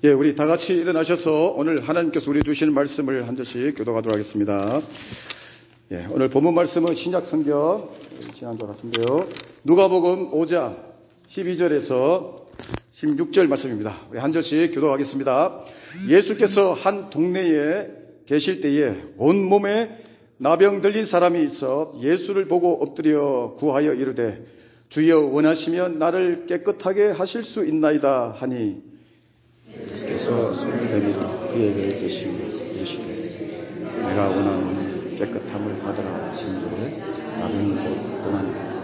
예, 우리 다 같이 일어나셔서 오늘 하나님께서 우리 주시는 말씀을 한 절씩 교독하도록 하겠습니다. 예, 오늘 본문 말씀은 신약 성경 지난주 같은데요. 누가복음 5장 12절에서 16절 말씀입니다. 우리 한 절씩 교독하겠습니다. 예수께서 한 동네에 계실 때에 온몸에 나병 들린 사람이 있어 예수를 보고 엎드려 구하여 이르되 주여 원하시면 나를 깨끗하게 하실 수 있나이다 하니 예수께서 손을 내밀어 그에게 대시고 이르시되 내가 원하노니 깨끗함을 받으라 하시니 나병이 곧 떠난다.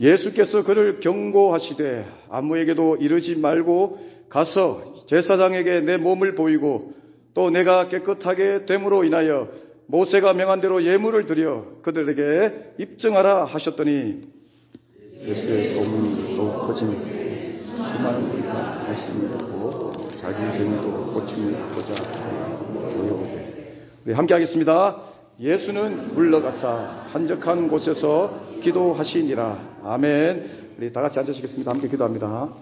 예수께서 그를 경고하시되 아무에게도 이르지 말고 가서 제사장에게 내 몸을 보이고 또 내가 깨끗하게 됨으로 인하여 모세가 명한 대로 예물을 드려 그들에게 입증하라 하셨더니 예수의 소문이 더욱 커지니 수많은 우리가 말씀을 듣고 자기 병도 고침을 보자 모여오되. 우리 함께 하겠습니다. 예수는 물러가사 한적한 곳에서 기도하시니라. 아멘. 우리 다 같이 앉으시겠습니다. 함께 기도합니다.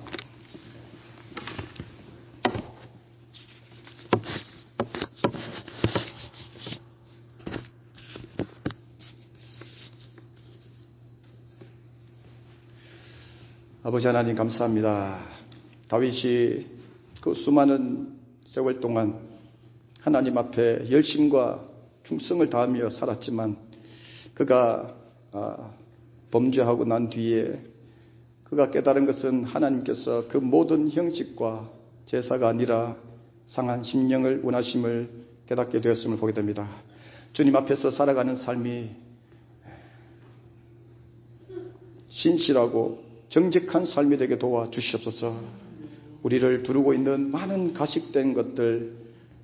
아버지 하나님 감사합니다. 다윗이 그 수많은 세월 동안 하나님 앞에 열심과 충성을 다하며 살았지만 그가 범죄하고 난 뒤에 그가 깨달은 것은 하나님께서 그 모든 형식과 제사가 아니라 상한 심령을 원하심을 깨닫게 되었음을 보게 됩니다. 주님 앞에서 살아가는 삶이 신실하고 정직한 삶이 되게 도와주시옵소서. 우리를 두르고 있는 많은 가식된 것들,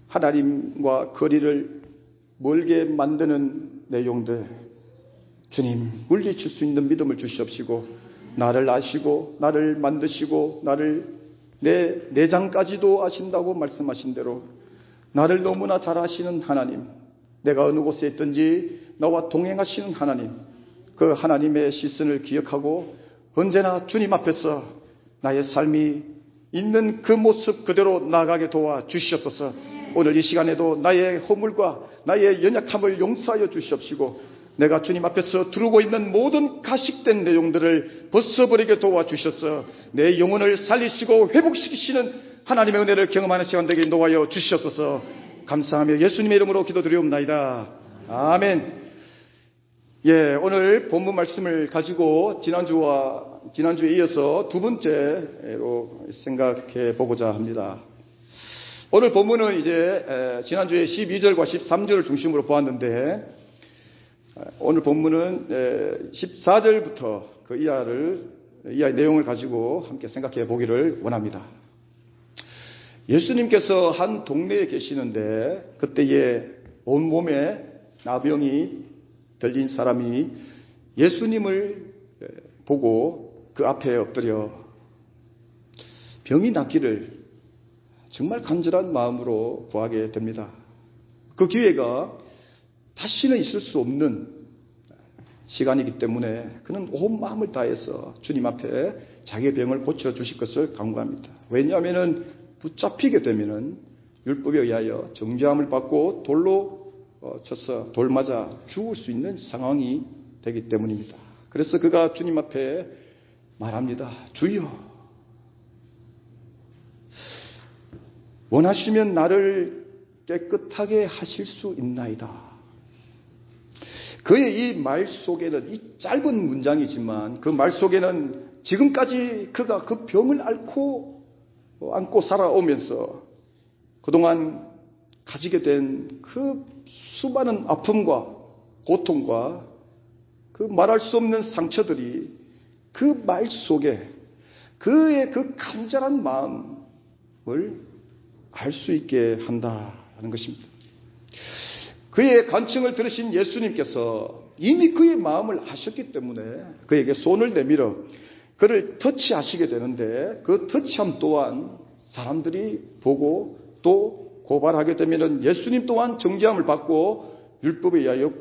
하나님과 거리를 멀게 만드는 내용들, 주님 물리칠 수 있는 믿음을 주시옵시고 나를 아시고 나를 만드시고 나를 내 내장까지도 아신다고 말씀하신 대로 나를 너무나 잘 아시는 하나님, 내가 어느 곳에 있든지 나와 동행하시는 하나님, 그 하나님의 시선을 기억하고 언제나 주님 앞에서 나의 삶이 있는 그 모습 그대로 나아가게 도와주시옵소서. 오늘 이 시간에도 나의 허물과 나의 연약함을 용서하여 주시옵시고 내가 주님 앞에서 두르고 있는 모든 가식된 내용들을 벗어버리게 도와주셔서 내 영혼을 살리시고 회복시키시는 하나님의 은혜를 경험하는 시간 되게 인도하여 주시옵소서. 감사하며 예수님의 이름으로 기도드리옵나이다. 아멘. 예, 오늘 본문 말씀을 가지고 지난주에 이어서 두 번째로 생각해 보고자 합니다. 오늘 본문은 이제 지난주에 12절과 13절을 중심으로 보았는데 오늘 본문은 14절부터 그 이하의 내용을 가지고 함께 생각해 보기를 원합니다. 예수님께서 한 동네에 계시는데 그때에 온몸에 나병이 들린 사람이 예수님을 보고 그 앞에 엎드려 병이 낫기를 정말 간절한 마음으로 구하게 됩니다. 그 기회가 다시는 있을 수 없는 시간이기 때문에 그는 온 마음을 다해서 주님 앞에 자기의 병을 고쳐주실 것을 간구합니다. 왜냐하면 붙잡히게 되면 율법에 의하여 정죄함을 받고 돌로 쳐서 돌 맞아 죽을 수 있는 상황이 되기 때문입니다. 그래서 그가 주님 앞에 말합니다. 주여, 원하시면 나를 깨끗하게 하실 수 있나이다. 그의 이 말 속에는, 이 짧은 문장이지만 그 말 속에는 지금까지 그가 그 병을 안고 살아오면서 그동안 가지게 된 그 수많은 아픔과 고통과 그 말할 수 없는 상처들이 그 말 속에 그의 그 간절한 마음을 알 수 있게 한다는 것입니다. 그의 간청을 들으신 예수님께서 이미 그의 마음을 아셨기 때문에 그에게 손을 내밀어 그를 터치하시게 되는데 그 터치함 또한 사람들이 보고 또 고발하게 되면 예수님 또한 정죄함을 받고 율법에 의하여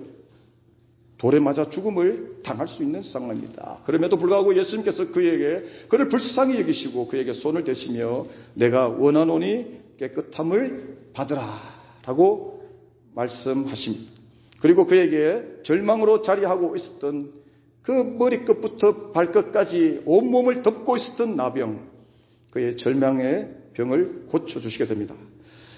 돌에 맞아 죽음을 당할 수 있는 상황입니다. 그럼에도 불구하고 예수님께서 그를 불쌍히 여기시고 그에게 손을 대시며 내가 원하노니 깨끗함을 받으라 라고 말씀하십니다. 그리고 그에게 절망으로 자리하고 있었던 그 머리끝부터 발끝까지 온몸을 덮고 있었던 나병, 그의 절망의 병을 고쳐주시게 됩니다.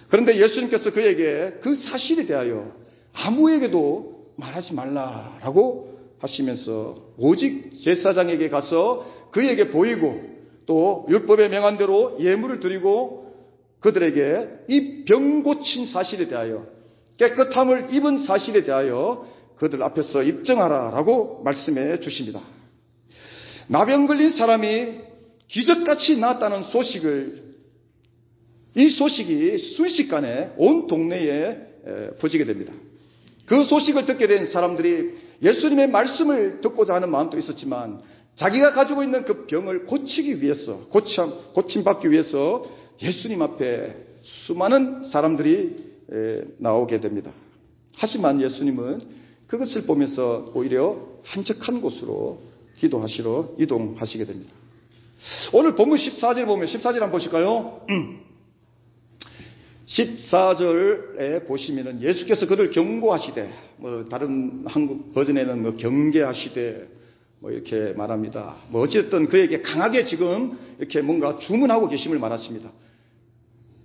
그런데 예수님께서 그에게 그 사실에 대하여 아무에게도 말하지 말라라고 하시면서 오직 제사장에게 가서 그에게 보이고 또 율법에 명한 대로 예물을 드리고 그들에게 이 병 고친 사실에 대하여 깨끗함을 입은 사실에 대하여 그들 앞에서 입증하라라고 말씀해 주십니다. 나병 걸린 사람이 기적같이 나았다는 이 소식이 순식간에 온 동네에 퍼지게 됩니다. 그 소식을 듣게 된 사람들이 예수님의 말씀을 듣고자 하는 마음도 있었지만 자기가 가지고 있는 그 병을 고치기 위해서, 고침받기 위해서 예수님 앞에 수많은 사람들이 나오게 됩니다. 하지만 예수님은 그것을 보면서 오히려 한적한 곳으로 기도하시러 이동하시게 됩니다. 오늘 본문 14절 보면 14절 한번 보실까요? 14절에 보시면은 예수께서 그를 경고하시되, 다른 한국 버전에는 경계하시되, 이렇게 말합니다. 어쨌든 그에게 강하게 지금 이렇게 뭔가 주문하고 계심을 말하십니다.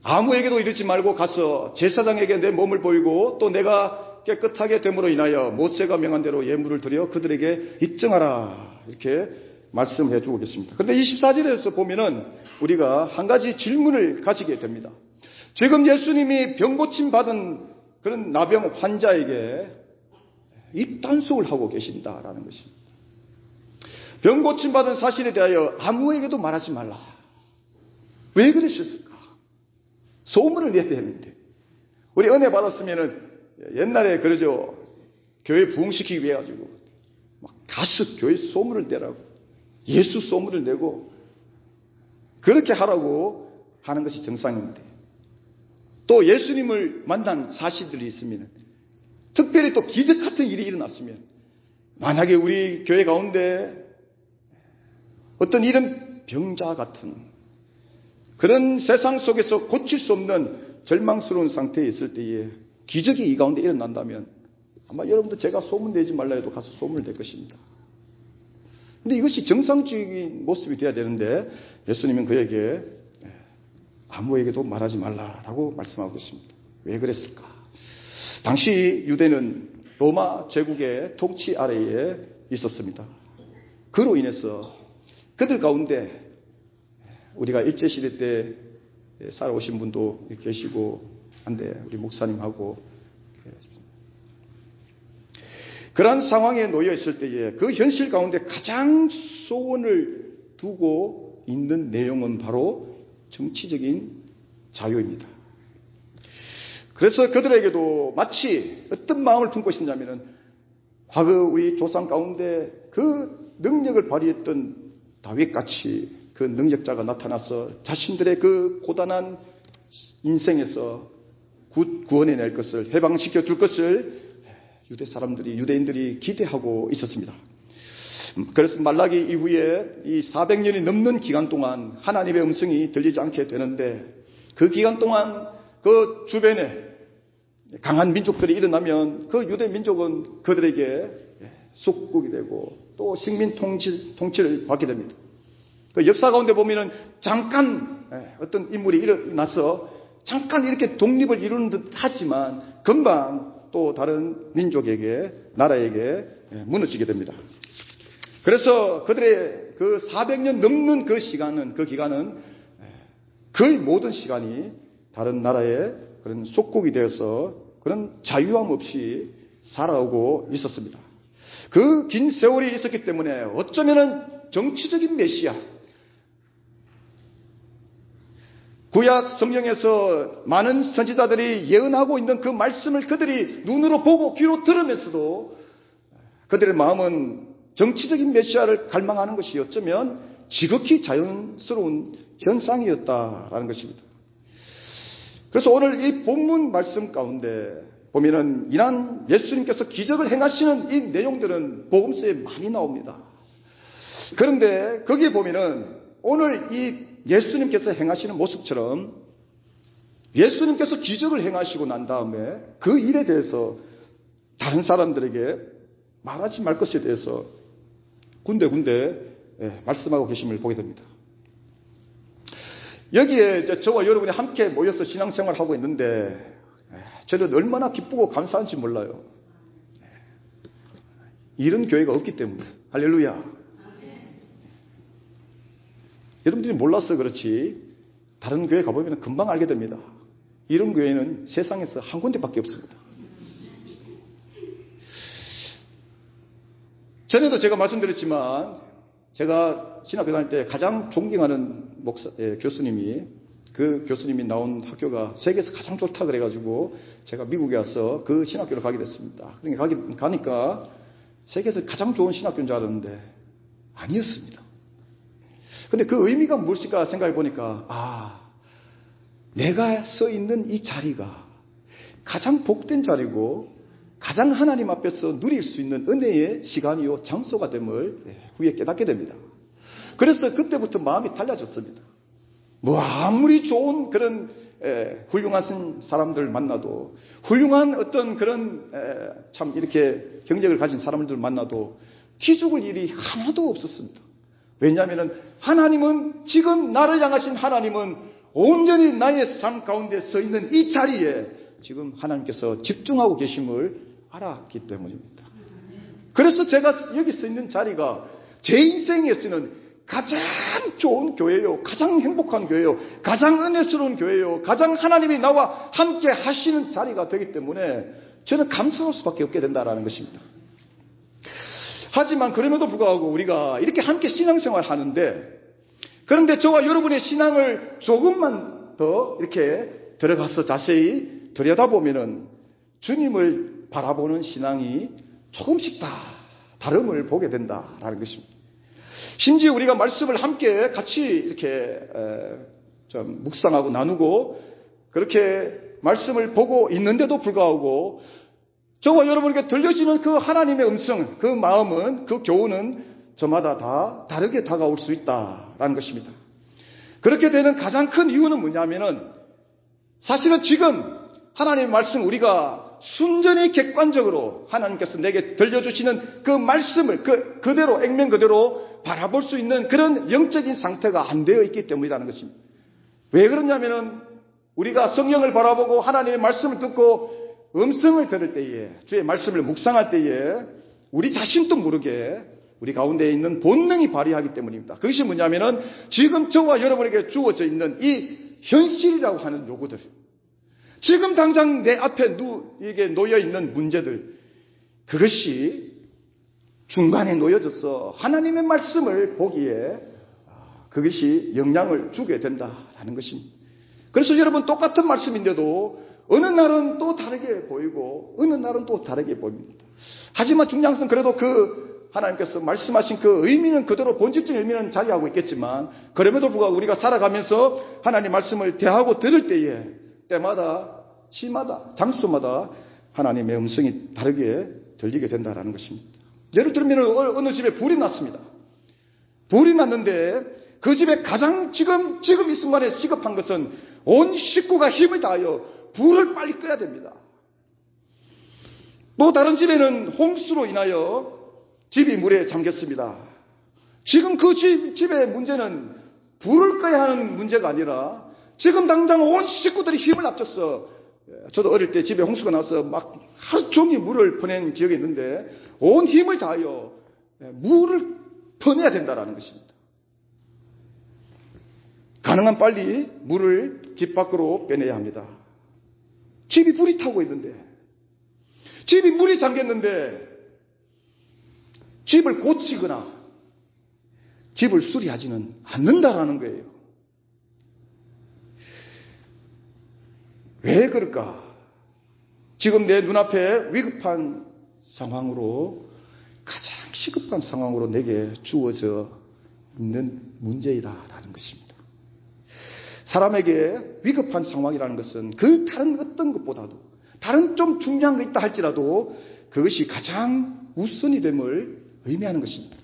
아무에게도 이르지 말고 가서 제사장에게 내 몸을 보이고 또 내가 깨끗하게 됨으로 인하여 모세가 명한 대로 예물을 드려 그들에게 입증하라. 이렇게 말씀해 주고 계십니다. 그런데 24절에서 보면은 우리가 한 가지 질문을 가지게 됩니다. 지금 예수님이 병 고침 받은 그런 나병 환자에게 입단속을 하고 계신다라는 것입니다. 병 고침 받은 사실에 대하여 아무에게도 말하지 말라. 왜 그러셨을까? 소문을 내야 되는데. 우리 은혜 받았으면은 옛날에 그러죠. 교회 부흥시키기 위해 가지고 막 가서 교회 소문을 내라고, 예수 소문을 내고 그렇게 하라고 하는 것이 정상인데, 또 예수님을 만난 사실들이 있으면, 특별히 또 기적 같은 일이 일어났으면, 만약에 우리 교회 가운데 어떤 이런 병자 같은 그런 세상 속에서 고칠 수 없는 절망스러운 상태에 있을 때에 기적이 이 가운데 일어난다면 아마 여러분도 제가 소문내지 말라 해도 가서 소문을 낼 것입니다. 그런데 이것이 정상적인 모습이 되어야 되는데 예수님은 그에게 아무에게도 말하지 말라라고 말씀하고 있습니다. 왜 그랬을까? 당시 유대는 로마 제국의 통치 아래에 있었습니다. 그로 인해서 그들 가운데 우리가 일제시대 때 살아오신 분도 계시고 한데 우리 목사님하고 그러한 상황에 놓여 있을 때에 그 현실 가운데 가장 소원을 두고 있는 내용은 바로 정치적인 자유입니다. 그래서 그들에게도 마치 어떤 마음을 품고 있었냐면은 과거 우리 조상 가운데 그 능력을 발휘했던 다윗같이 그 능력자가 나타나서 자신들의 그 고단한 인생에서 구원해낼 것을, 해방시켜 줄 것을 유대인들이 기대하고 있었습니다. 그래서 말라기 이후에 이 400년이 넘는 기간 동안 하나님의 음성이 들리지 않게 되는데, 그 기간 동안 그 주변에 강한 민족들이 일어나면 그 유대 민족은 그들에게 속국이 되고 또 식민 통치를 받게 됩니다. 그 역사 가운데 보면은 잠깐 어떤 인물이 일어나서 잠깐 이렇게 독립을 이루는 듯 하지만 금방 또 다른 민족에게, 나라에게 무너지게 됩니다. 그래서 그들의 그 400년 넘는 그 기간은 거의 모든 시간이 다른 나라의 그런 속국이 되어서 그런 자유함 없이 살아오고 있었습니다. 그 긴 세월이 있었기 때문에 어쩌면은 정치적인 메시아, 구약 성경에서 많은 선지자들이 예언하고 있는 그 말씀을 그들이 눈으로 보고 귀로 들으면서도 그들의 마음은 정치적인 메시아를 갈망하는 것이 어쩌면 지극히 자연스러운 현상이었다라는 것입니다. 그래서 오늘 이 본문 말씀 가운데 보면은 이런 예수님께서 기적을 행하시는 이 내용들은 복음서에 많이 나옵니다. 그런데 거기에 보면은 오늘 이 예수님께서 행하시는 모습처럼 예수님께서 기적을 행하시고 난 다음에 그 일에 대해서 다른 사람들에게 말하지 말 것에 대해서 군데군데 말씀하고 계심을 보게 됩니다. 여기에 저와 여러분이 함께 모여서 신앙생활을 하고 있는데 저는 얼마나 기쁘고 감사한지 몰라요. 이런 교회가 없기 때문에. 할렐루야. 여러분들이 몰라서 그렇지 다른 교회 가보면 금방 알게 됩니다. 이런 교회는 세상에서 한 군데밖에 없습니다. 전에도 제가 말씀드렸지만 제가 신학교 다닐 때 가장 존경하는 교수님이 그 교수님이 나온 학교가 세계에서 가장 좋다 그래가지고 제가 미국에 와서 그 신학교를 가게 됐습니다. 그러니까 가니까 세계에서 가장 좋은 신학교인 줄 알았는데 아니었습니다. 근데 그 의미가 무엇일까 생각해 보니까 내가 서 있는 이 자리가 가장 복된 자리고 가장 하나님 앞에서 누릴 수 있는 은혜의 시간이요 장소가 됨을 후에 깨닫게 됩니다. 그래서 그때부터 마음이 달라졌습니다. 뭐 아무리 좋은 그런 훌륭한 사람들 만나도 훌륭한 어떤 그런 참 이렇게 경력을 가진 사람들 만나도 기죽을 일이 하나도 없었습니다. 왜냐하면 하나님은 지금 나를 향하신 하나님은 온전히 나의 삶 가운데 서 있는 이 자리에 지금 하나님께서 집중하고 계심을 알았기 때문입니다. 그래서 제가 여기 서 있는 자리가 제 인생에서는 가장 좋은 교회요, 가장 행복한 교회요, 가장 은혜스러운 교회요, 가장 하나님이 나와 함께 하시는 자리가 되기 때문에 저는 감사할 수밖에 없게 된다는 것입니다. 하지만 그럼에도 불구하고 우리가 이렇게 함께 신앙생활 하는데 그런데 저와 여러분의 신앙을 조금만 더 이렇게 들어가서 자세히 들여다보면은 주님을 바라보는 신앙이 조금씩 다 다름을 보게 된다라는 것입니다. 심지어 우리가 말씀을 함께 같이 이렇게 좀 묵상하고 나누고 그렇게 말씀을 보고 있는데도 불구하고 저와 여러분에게 들려지는 그 하나님의 음성, 그 마음은, 그 교훈은 저마다 다 다르게 다가올 수 있다라는 것입니다. 그렇게 되는 가장 큰 이유는 뭐냐면은 사실은 지금 하나님의 말씀 우리가 순전히 객관적으로 하나님께서 내게 들려주시는 그 말씀을 그대로 액면 그대로 바라볼 수 있는 그런 영적인 상태가 안 되어 있기 때문이라는 것입니다. 왜 그러냐면은 우리가 성경을 바라보고 하나님의 말씀을 듣고 음성을 들을 때에 주의 말씀을 묵상할 때에 우리 자신도 모르게 우리 가운데 있는 본능이 발휘하기 때문입니다. 그것이 뭐냐면은 지금 저와 여러분에게 주어져 있는 이 현실이라고 하는 요구들, 지금 당장 내 앞에 이게 놓여 있는 문제들, 그것이 중간에 놓여져서 하나님의 말씀을 보기에 그것이 영향을 주게 된다라는 것입니다. 그래서 여러분 똑같은 말씀인데도 어느 날은 또 다르게 보이고 어느 날은 또 다르게 보입니다. 하지만 중요한 것은 그래도 그 하나님께서 말씀하신 그 의미는 그대로 본질적인 의미는 자리하고 있겠지만 그럼에도 불구하고 우리가 살아가면서 하나님 말씀을 대하고 들을 때에 때마다 시마다 장소마다 하나님의 음성이 다르게 들리게 된다는 것입니다. 예를 들면 어느 집에 불이 났습니다. 불이 났는데 그 집에 가장 지금 이 순간에 시급한 것은 온 식구가 힘을 다하여 불을 빨리 끄야 됩니다. 또 다른 집에는 홍수로 인하여 집이 물에 잠겼습니다. 지금 그 집의 문제는 불을 꺼야 하는 문제가 아니라 지금 당장 온 식구들이 힘을 합쳐서 저도 어릴 때 집에 홍수가 나서 막 하루 종일 물을 퍼낸 기억이 있는데 온 힘을 다하여 물을 퍼내야 된다는 것입니다. 가능한 빨리 물을 집 밖으로 빼내야 합니다. 집이 불이 타고 있는데 집이 물이 잠겼는데 집을 고치거나 집을 수리하지는 않는다라는 거예요. 왜 그럴까? 지금 내 눈앞에 위급한 상황으로 가장 시급한 상황으로 내게 주어져 있는 문제이다라는 것입니다. 사람에게 위급한 상황이라는 것은 그 다른 어떤 것보다도 다른 좀 중요한 거 있다 할지라도 그것이 가장 우선이 됨을 의미하는 것입니다.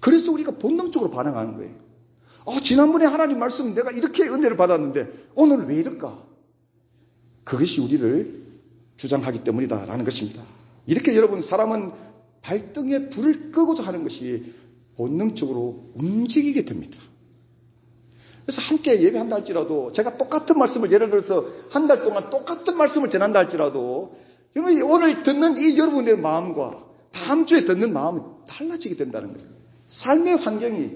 그래서 우리가 본능적으로 반응하는 거예요. 지난번에 하나님 말씀 내가 이렇게 은혜를 받았는데 오늘 왜 이럴까? 그것이 우리를 주장하기 때문이다라는 것입니다. 이렇게 여러분, 사람은 발등에 불을 끄고자 하는 것이 본능적으로 움직이게 됩니다. 그래서 함께 예배한다 할지라도 제가 똑같은 말씀을 예를 들어서 한 달 동안 똑같은 말씀을 전한다 할지라도 여러분, 오늘 듣는 이 여러분의 마음과 다음 주에 듣는 마음이 달라지게 된다는 거예요. 삶의 환경이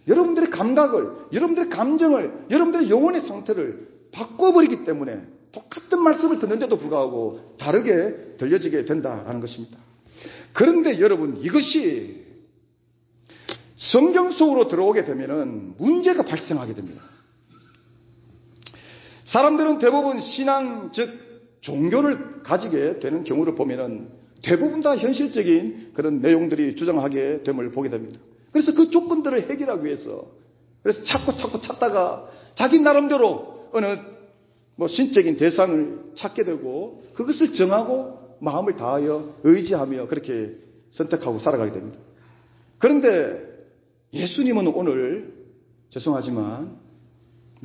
여러분들의 감각을, 여러분들의 감정을, 여러분들의 영혼의 상태를 바꿔버리기 때문에 똑같은 말씀을 듣는데도 불구하고 다르게 들려지게 된다는 것입니다. 그런데 여러분, 이것이 성경 속으로 들어오게 되면은 문제가 발생하게 됩니다. 사람들은 대부분 신앙, 즉 종교를 가지게 되는 경우를 보면은 대부분 다 현실적인 그런 내용들이 주장하게 됨을 보게 됩니다. 그래서 그 조건들을 해결하기 위해서 그래서 찾고 찾다가 자기 나름대로 어느 신적인 대상을 찾게 되고 그것을 정하고 마음을 다하여 의지하며 그렇게 선택하고 살아가게 됩니다. 그런데 예수님은 오늘 죄송하지만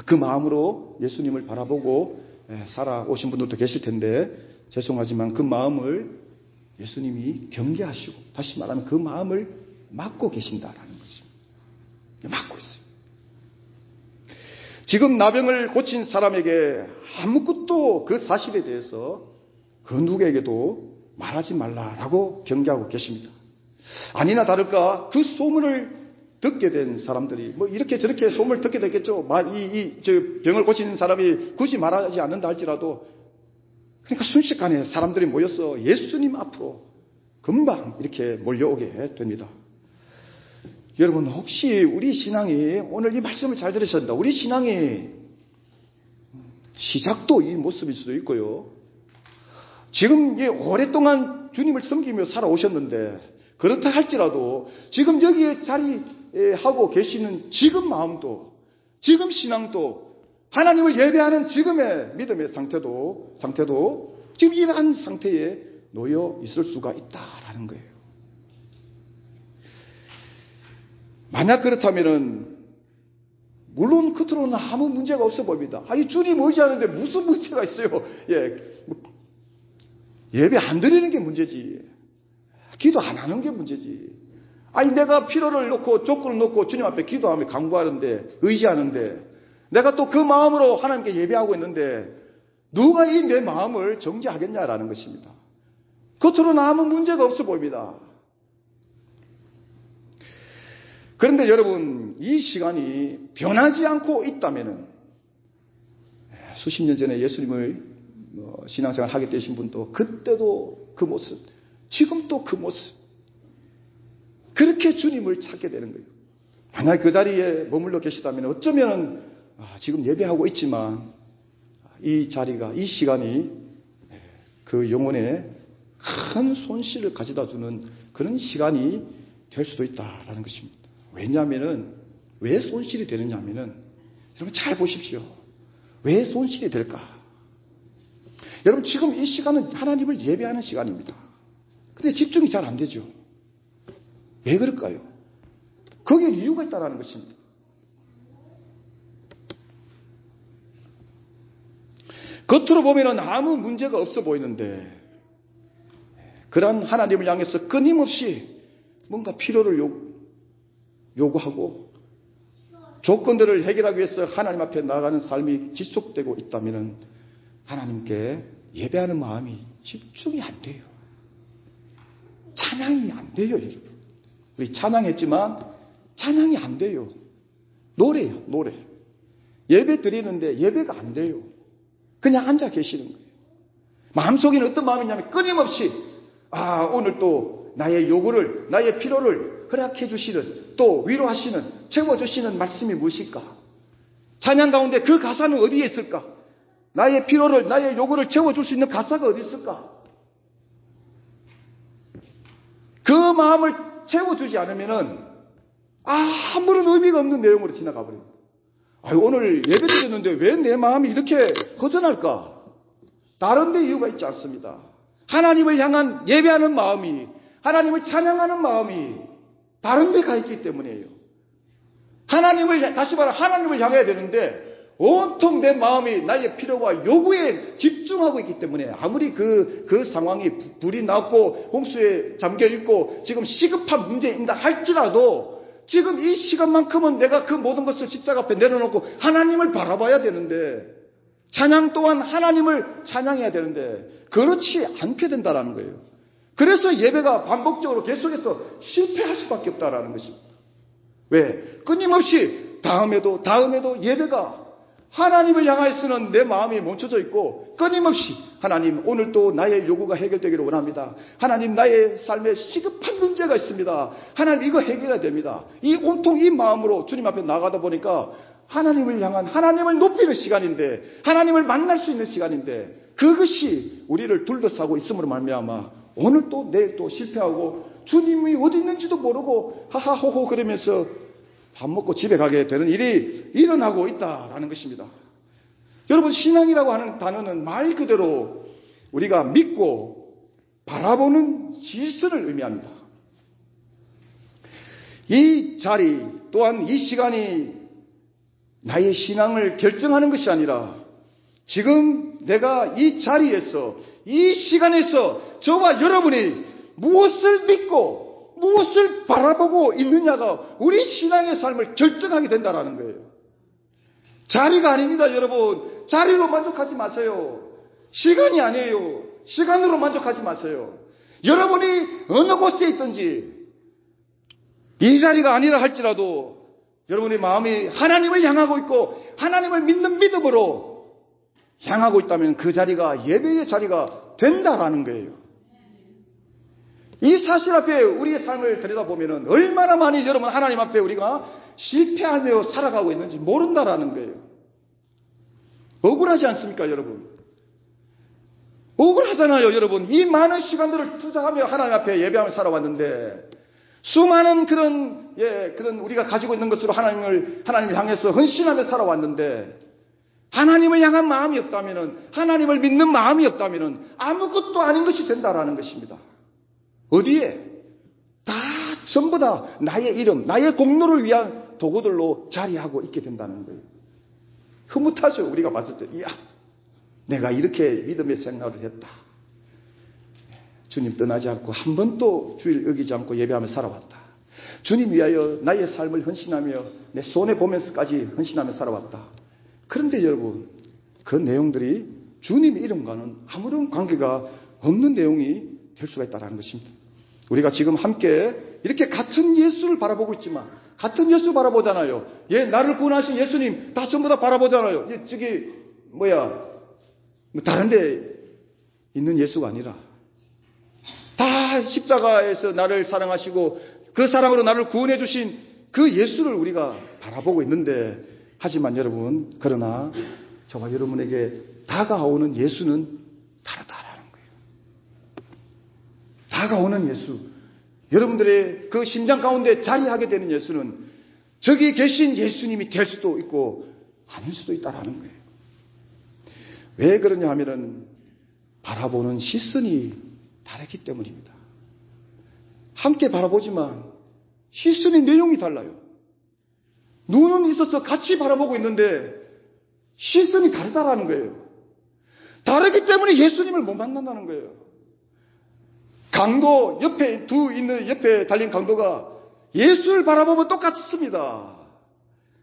그 마음으로 예수님을 바라보고 살아오신 분들도 계실 텐데 죄송하지만 그 마음을 예수님이 경계하시고 다시 말하면 그 마음을 막고 계신다라는 것입니다. 막고 있어요. 지금 나병을 고친 사람에게 아무것도 그 사실에 대해서 그 누구에게도 말하지 말라라고 경계하고 계십니다. 아니나 다를까 그 소문을 듣게 된 사람들이 이렇게 저렇게 소문을 듣게 됐겠죠. 저 병을 고치는 사람이 굳이 말하지 않는다 할지라도 그러니까 순식간에 사람들이 모여서 예수님 앞으로 금방 이렇게 몰려오게 됩니다. 여러분, 혹시 우리 신앙이 오늘 이 말씀을 잘 들으셨다. 우리 신앙이 시작도 이 모습일 수도 있고요. 지금 오랫동안 주님을 섬기며 살아오셨는데 그렇다 할지라도 지금 여기에 자리하고 계시는 지금 마음도 지금 신앙도 하나님을 예배하는 지금의 믿음의 상태도 지금 이러한 상태에 놓여 있을 수가 있다라는 거예요. 만약 그렇다면은 물론 겉으로는 아무 문제가 없어 보입니다. 아니 주님 의지하는데 무슨 문제가 있어요? 예배 안 드리는 게 문제지. 기도 안 하는 게 문제지. 아니 내가 필요를 놓고 조건을 놓고 주님 앞에 기도하며 간구하는데 의지하는데 내가 또 그 마음으로 하나님께 예배하고 있는데 누가 이 내 마음을 정죄하겠냐라는 것입니다. 겉으로는 아무 문제가 없어 보입니다. 그런데 여러분, 이 시간이 변하지 않고 있다면은 수십 년 전에 예수님을 신앙생활 하게 되신 분도 그때도 그 모습, 지금 또 그 모습, 그렇게 주님을 찾게 되는 거예요. 만약 그 자리에 머물러 계시다면 어쩌면 지금 예배하고 있지만 이 자리가, 이 시간이 그 영혼에 큰 손실을 가져다 주는 그런 시간이 될 수도 있다라는 것입니다. 왜냐하면은 왜 손실이 되느냐 하면은 여러분 잘 보십시오. 왜 손실이 될까? 여러분 지금 이 시간은 하나님을 예배하는 시간입니다. 근데 집중이 잘 안 되죠. 왜 그럴까요? 거기에 이유가 있다는 것입니다. 겉으로 보면은 아무 문제가 없어 보이는데 그런 하나님을 향해서 끊임없이 뭔가 필요를 요구하고 조건들을 해결하기 위해서 하나님 앞에 나아가는 삶이 지속되고 있다면 하나님께 예배하는 마음이 집중이 안 돼요. 찬양이 안 돼요, 여러분. 우리 찬양했지만 찬양이 안 돼요. 노래요, 노래. 예배 드리는데 예배가 안 돼요. 그냥 앉아 계시는 거예요. 마음속에는 어떤 마음이냐면 끊임없이 오늘 또 나의 요구를, 나의 필요를 허락해 주시는, 또 위로하시는, 채워주시는 말씀이 무엇일까? 찬양 가운데 그 가사는 어디에 있을까? 나의 필요를, 나의 요구를 채워줄 수 있는 가사가 어디 있을까? 그 마음을 채워주지 않으면은 아무런 의미가 없는 내용으로 지나가 버립니다. 오늘 예배 드렸는데 왜 내 마음이 이렇게 허전할까? 다른 데 이유가 있지 않습니다. 하나님을 향한 예배하는 마음이, 하나님을 찬양하는 마음이 다른 데 가 있기 때문이에요. 다시 말해 하나님을 향해야 되는데 온통 내 마음이 나의 필요와 요구에 집중하고 있기 때문에 아무리 그 상황이 불이 났고 홍수에 잠겨 있고 지금 시급한 문제인다 할지라도 지금 이 시간만큼은 내가 그 모든 것을 십자가 앞에 내려놓고 하나님을 바라봐야 되는데, 찬양 또한 하나님을 찬양해야 되는데 그렇지 않게 된다는 거예요. 그래서 예배가 반복적으로 계속해서 실패할 수밖에 없다는 것입니다. 왜? 끊임없이 다음에도 예배가 하나님을 향하여서는 내 마음이 멈춰져 있고 끊임없이 하나님 오늘 또 나의 요구가 해결되기를 원합니다. 하나님 나의 삶에 시급한 문제가 있습니다. 하나님 이거 해결해야 됩니다. 온통 이 마음으로 주님 앞에 나가다 보니까 하나님을 향한 하나님을 높이는 시간인데, 하나님을 만날 수 있는 시간인데 그것이 우리를 둘러싸고 있음으로 말미암아 오늘 또 내일 또 실패하고 주님이 어디 있는지도 모르고 하하호호 그러면서 밥 먹고 집에 가게 되는 일이 일어나고 있다라는 것입니다. 여러분, 신앙이라고 하는 단어는 말 그대로 우리가 믿고 바라보는 시선을 의미합니다. 이 자리 또한 이 시간이 나의 신앙을 결정하는 것이 아니라 지금 내가 이 자리에서 이 시간에서 저와 여러분이 무엇을 믿고 무엇을 바라보고 있느냐가 우리 신앙의 삶을 결정하게 된다는 거예요. 자리가 아닙니다, 여러분. 자리로 만족하지 마세요. 시간이 아니에요. 시간으로 만족하지 마세요. 여러분이 어느 곳에 있든지 이 자리가 아니라 할지라도 여러분의 마음이 하나님을 향하고 있고 하나님을 믿는 믿음으로 향하고 있다면 그 자리가 예배의 자리가 된다라는 거예요. 이 사실 앞에 우리의 삶을 들여다보면 얼마나 많이 여러분 하나님 앞에 우리가 실패하며 살아가고 있는지 모른다라는 거예요. 억울하지 않습니까, 여러분? 억울하잖아요, 여러분. 이 많은 시간들을 투자하며 하나님 앞에 예배하며 살아왔는데 수많은 그런 우리가 가지고 있는 것으로 하나님을 향해서 헌신하며 살아왔는데 하나님을 향한 마음이 없다면은, 하나님을 믿는 마음이 없다면은 아무것도 아닌 것이 된다라는 것입니다. 어디에? 다 전부 다 나의 이름, 나의 공로를 위한 도구들로 자리하고 있게 된다는 거예요. 흐뭇하죠, 우리가 봤을 때. 이야, 내가 이렇게 믿음의 생활을 했다. 주님 떠나지 않고 한 번도 주일 어기지 않고 예배하며 살아왔다. 주님 위하여 나의 삶을 헌신하며 내 손에 보면서까지 헌신하며 살아왔다. 그런데 여러분, 그 내용들이 주님의 이름과는 아무런 관계가 없는 내용이 될 수가 있다는 것입니다. 우리가 지금 함께 이렇게 같은 예수를 바라보고 있지만, 같은 예수 바라보잖아요. 나를 구원하신 예수님 다 전부 다 바라보잖아요. 다른 데 있는 예수가 아니라 다 십자가에서 나를 사랑하시고 그 사랑으로 나를 구원해 주신 그 예수를 우리가 바라보고 있는데, 하지만 여러분, 그러나 저와 여러분에게 다가오는 예수는 다르다라는 거예요. 다가오는 예수, 여러분들의 그 심장 가운데 자리하게 되는 예수는 저기 계신 예수님이 될 수도 있고 아닐 수도 있다라는 거예요. 왜 그러냐 하면은 바라보는 시선이 다르기 때문입니다. 함께 바라보지만 시선의 내용이 달라요. 눈은 있어서 같이 바라보고 있는데 시선이 다르다라는 거예요. 다르기 때문에 예수님을 못 만난다는 거예요. 강도 옆에 달린 강도가 예수를 바라보면 똑같습니다.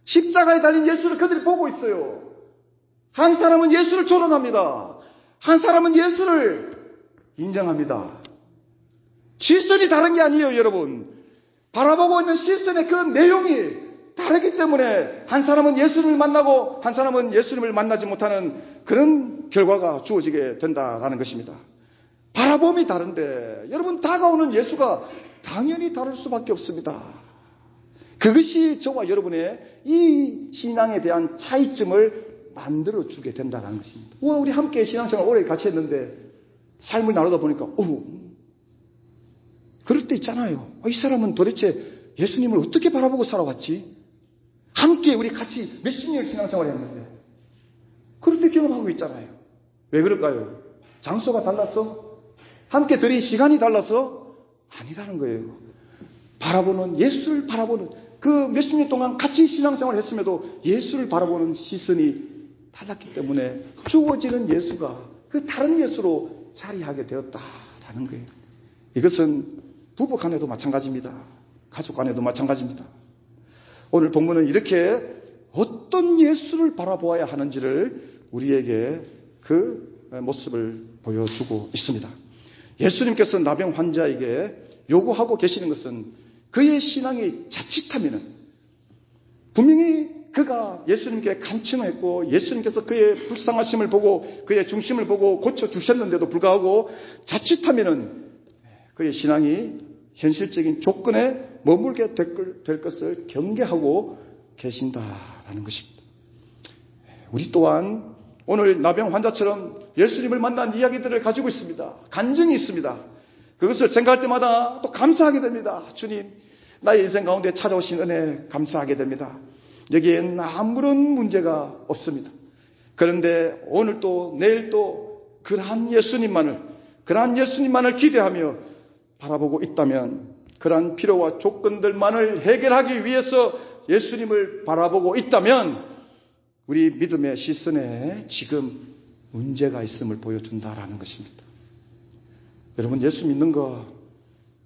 십자가에 달린 예수를 그들이 보고 있어요. 한 사람은 예수를 조롱합니다. 한 사람은 예수를 인정합니다. 시선이 다른 게 아니에요, 여러분. 바라보고 있는 시선의 그 내용이 다르기 때문에 한 사람은 예수님을 만나고 한 사람은 예수님을 만나지 못하는 그런 결과가 주어지게 된다는 것입니다. 바라봄이 다른데 여러분, 다가오는 예수가 당연히 다를 수밖에 없습니다. 그것이 저와 여러분의 이 신앙에 대한 차이점을 만들어주게 된다는 것입니다. 우리 함께 신앙생활 오래 같이 했는데 삶을 나누다 보니까 그럴 때 있잖아요. 이 사람은 도대체 예수님을 어떻게 바라보고 살아왔지? 함께 우리 같이 몇십 년 신앙생활을 했는데 그럴 때 경험하고 있잖아요. 왜 그럴까요? 장소가 달라서? 함께 드린 시간이 달라서? 아니라는 거예요. 바라보는, 예수를 바라보는, 그 몇십 년 동안 같이 신앙생활을 했음에도 예수를 바라보는 시선이 달랐기 때문에 주어지는 예수가 그 다른 예수로 자리하게 되었다라는 거예요. 이것은 부부 간에도 마찬가지입니다. 가족 간에도 마찬가지입니다. 오늘 본문은 이렇게 어떤 예수를 바라보아야 하는지를 우리에게 그 모습을 보여주고 있습니다. 예수님께서 나병 환자에게 요구하고 계시는 것은 그의 신앙이 자칫하면은, 분명히 그가 예수님께 간청했고 예수님께서 그의 불쌍하심을 보고 그의 중심을 보고 고쳐주셨는데도 불구하고 자칫하면은 그의 신앙이 현실적인 조건에 머물게 될 것을 경계하고 계신다라는 것입니다. 우리 또한 오늘 나병 환자처럼 예수님을 만난 이야기들을 가지고 있습니다. 간증이 있습니다. 그것을 생각할 때마다 또 감사하게 됩니다. 주님, 나의 인생 가운데 찾아오신 은혜 감사하게 됩니다. 여기엔 아무런 문제가 없습니다. 그런데 오늘 또 내일 또 그러한 예수님만을 기대하며 바라보고 있다면, 그러한 필요와 조건들만을 해결하기 위해서 예수님을 바라보고 있다면 우리 믿음의 시선에 지금 문제가 있음을 보여준다라는 것입니다. 여러분, 예수 믿는 거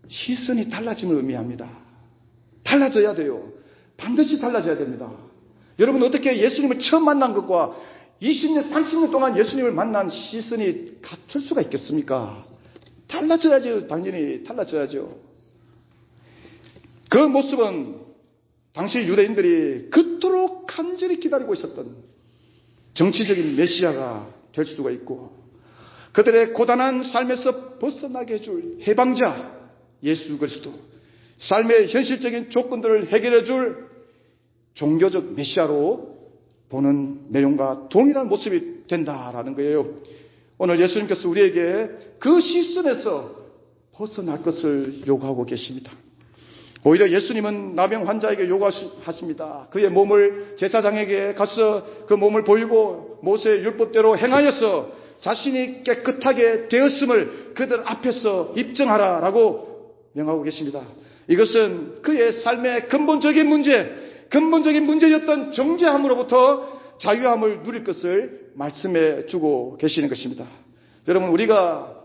시선이 달라짐을 의미합니다. 달라져야 돼요. 반드시 달라져야 됩니다. 여러분, 어떻게 예수님을 처음 만난 것과 20년, 30년 동안 예수님을 만난 시선이 같을 수가 있겠습니까? 달라져야죠. 당연히 달라져야죠. 그 모습은 당시 유대인들이 그토록 간절히 기다리고 있었던 정치적인 메시아가 될 수가 있고, 그들의 고단한 삶에서 벗어나게 해줄 해방자 예수 그리스도, 삶의 현실적인 조건들을 해결해 줄 종교적 메시아로 보는 내용과 동일한 모습이 된다라는 거예요. 오늘 예수님께서 우리에게 그 시선에서 벗어날 것을 요구하고 계십니다. 오히려 예수님은 나병 환자에게 요구하십니다. 그의 몸을 제사장에게 가서 그 몸을 보이고 모세의 율법대로 행하여서 자신이 깨끗하게 되었음을 그들 앞에서 입증하라라고 명하고 계십니다. 이것은 그의 삶의 근본적인 문제였던 정죄함으로부터 자유함을 누릴 것을 말씀해 주고 계시는 것입니다. 여러분, 우리가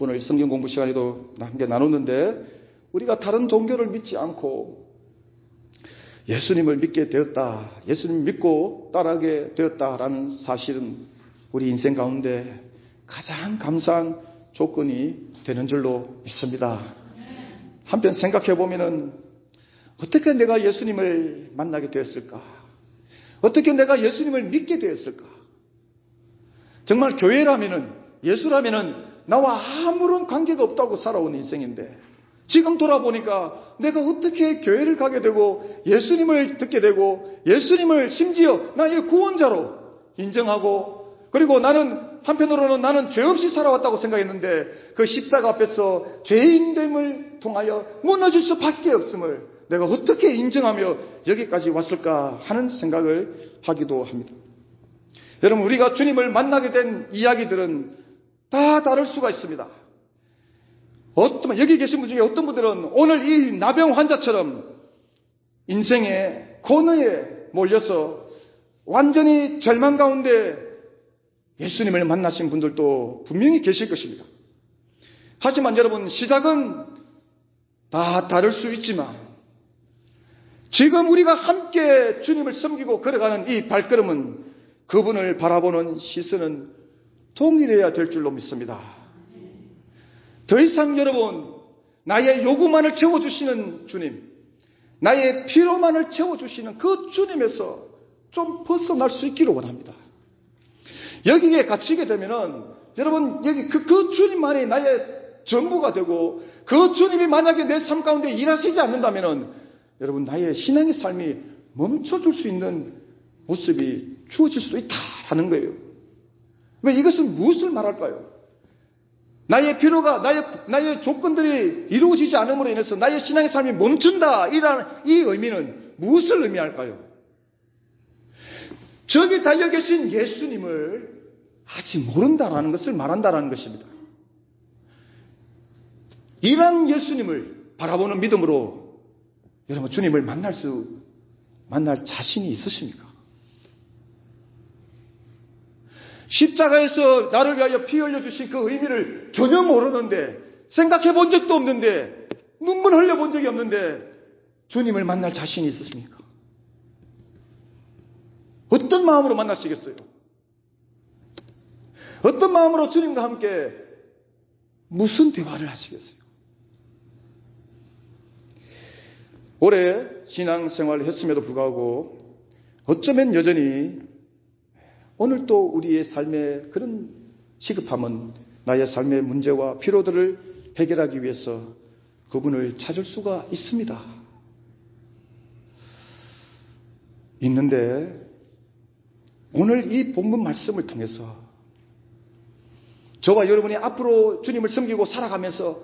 오늘 성경 공부 시간에도 함께 나눴는데, 우리가 다른 종교를 믿지 않고 예수님을 믿게 되었다, 예수님 믿고 따라하게 되었다라는 사실은 우리 인생 가운데 가장 감사한 조건이 되는 줄로 믿습니다. 한편 생각해 보면은 어떻게 내가 예수님을 만나게 되었을까? 어떻게 내가 예수님을 믿게 되었을까? 정말 교회라면은, 예수라면은 나와 아무런 관계가 없다고 살아온 인생인데, 지금 돌아보니까 내가 어떻게 교회를 가게 되고 예수님을 듣게 되고 예수님을 심지어 나의 구원자로 인정하고, 그리고 한편으로는 나는 죄 없이 살아왔다고 생각했는데 그 십자가 앞에서 죄인됨을 통하여 무너질 수밖에 없음을 내가 어떻게 인정하며 여기까지 왔을까 하는 생각을 하기도 합니다. 여러분, 우리가 주님을 만나게 된 이야기들은 다 다를 수가 있습니다. 여기 계신 분 중에 어떤 분들은 오늘 이 나병 환자처럼 인생의 고뇌에 몰려서 완전히 절망 가운데 예수님을 만나신 분들도 분명히 계실 것입니다. 하지만 여러분, 시작은 다 다를 수 있지만 지금 우리가 함께 주님을 섬기고 걸어가는 이 발걸음은, 그분을 바라보는 시선은 동일해야 될 줄로 믿습니다. 더 이상 여러분, 나의 요구만을 채워주시는 주님, 나의 필요만을 채워주시는 그 주님에서 좀 벗어날 수 있기를 원합니다. 여기에 갇히게 되면은 여러분, 여기 그 주님만이 나의 전부가 되고, 그 주님이 만약에 내 삶 가운데 일하시지 않는다면은 여러분, 나의 신앙의 삶이 멈춰줄 수 있는 모습이 주어질 수도 있다라는 거예요. 왜, 이것은 무엇을 말할까요? 나의 필요가, 나의 조건들이 이루어지지 않음으로 인해서 나의 신앙의 삶이 멈춘다, 이 의미는 무엇을 의미할까요? 저기 달려 계신 예수님을 아직 모른다라는 것을 말한다라는 것입니다. 이러한 예수님을 바라보는 믿음으로 여러분 주님을 만날 자신이 있으십니까? 십자가에서 나를 위하여 피 흘려주신 그 의미를 전혀 모르는데, 생각해 본 적도 없는데, 눈물 흘려 본 적이 없는데 주님을 만날 자신이 있으십니까? 어떤 마음으로 만나시겠어요? 어떤 마음으로 주님과 함께 무슨 대화를 하시겠어요? 오래 신앙생활을 했음에도 불구하고 어쩌면 여전히 오늘도 우리의 삶의 그런 시급함은 나의 삶의 문제와 피로들을 해결하기 위해서 그분을 찾을 수가 있습니다. 있는데 오늘 이 본문 말씀을 통해서 저와 여러분이 앞으로 주님을 섬기고 살아가면서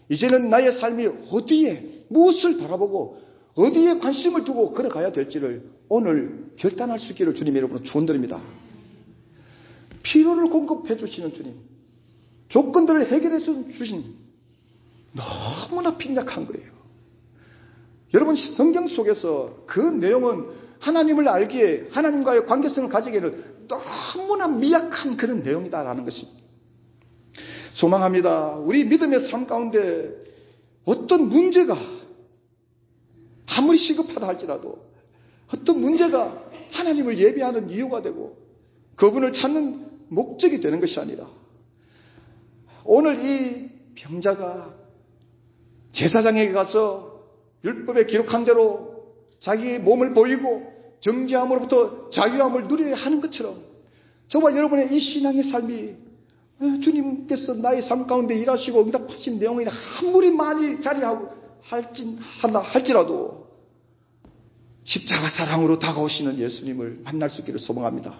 이제는 나의 삶이 어디에 무엇을 바라보고 어디에 관심을 두고 걸어가야 될지를 오늘 결단할 수 있기를 주님 여러분은 축원드립니다. 필요를 공급해 주시는 주님, 조건들을 해결해 주신 너무나 빈약한 거예요. 여러분 성경 속에서 그 내용은 하나님을 알기에, 하나님과의 관계성을 가지기에는 너무나 미약한 그런 내용이다라는 것입니다. 소망합니다. 우리 믿음의 삶 가운데 어떤 문제가 아무리 시급하다 할지라도 어떤 문제가 하나님을 예배하는 이유가 되고 그분을 찾는 목적이 되는 것이 아니라, 오늘 이 병자가 제사장에게 가서 율법에 기록한 대로 자기의 몸을 보이고 정죄함으로부터 자유함을 누려야 하는 것처럼 저와 여러분의 이 신앙의 삶이 주님께서 나의 삶 가운데 일하시고 응답하신 내용이 아무리 많이 자리하고 할지라도 십자가 사랑으로 다가오시는 예수님을 만날 수 있기를 소망합니다.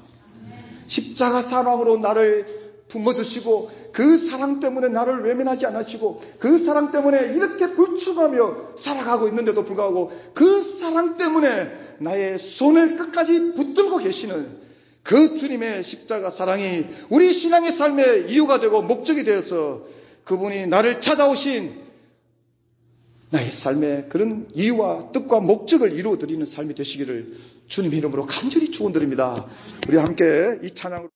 십자가 사랑으로 나를 품어주시고 그 사랑 때문에 나를 외면하지 않으시고 그 사랑 때문에 이렇게 불충하며 살아가고 있는데도 불구하고 그 사랑 때문에 나의 손을 끝까지 붙들고 계시는 그 주님의 십자가 사랑이 우리 신앙의 삶의 이유가 되고 목적이 되어서 그분이 나를 찾아오신 나의 삶의 그런 이유와 뜻과 목적을 이루어드리는 삶이 되시기를 주님의 이름으로 간절히 축원드립니다. 우리 함께 이 찬양으로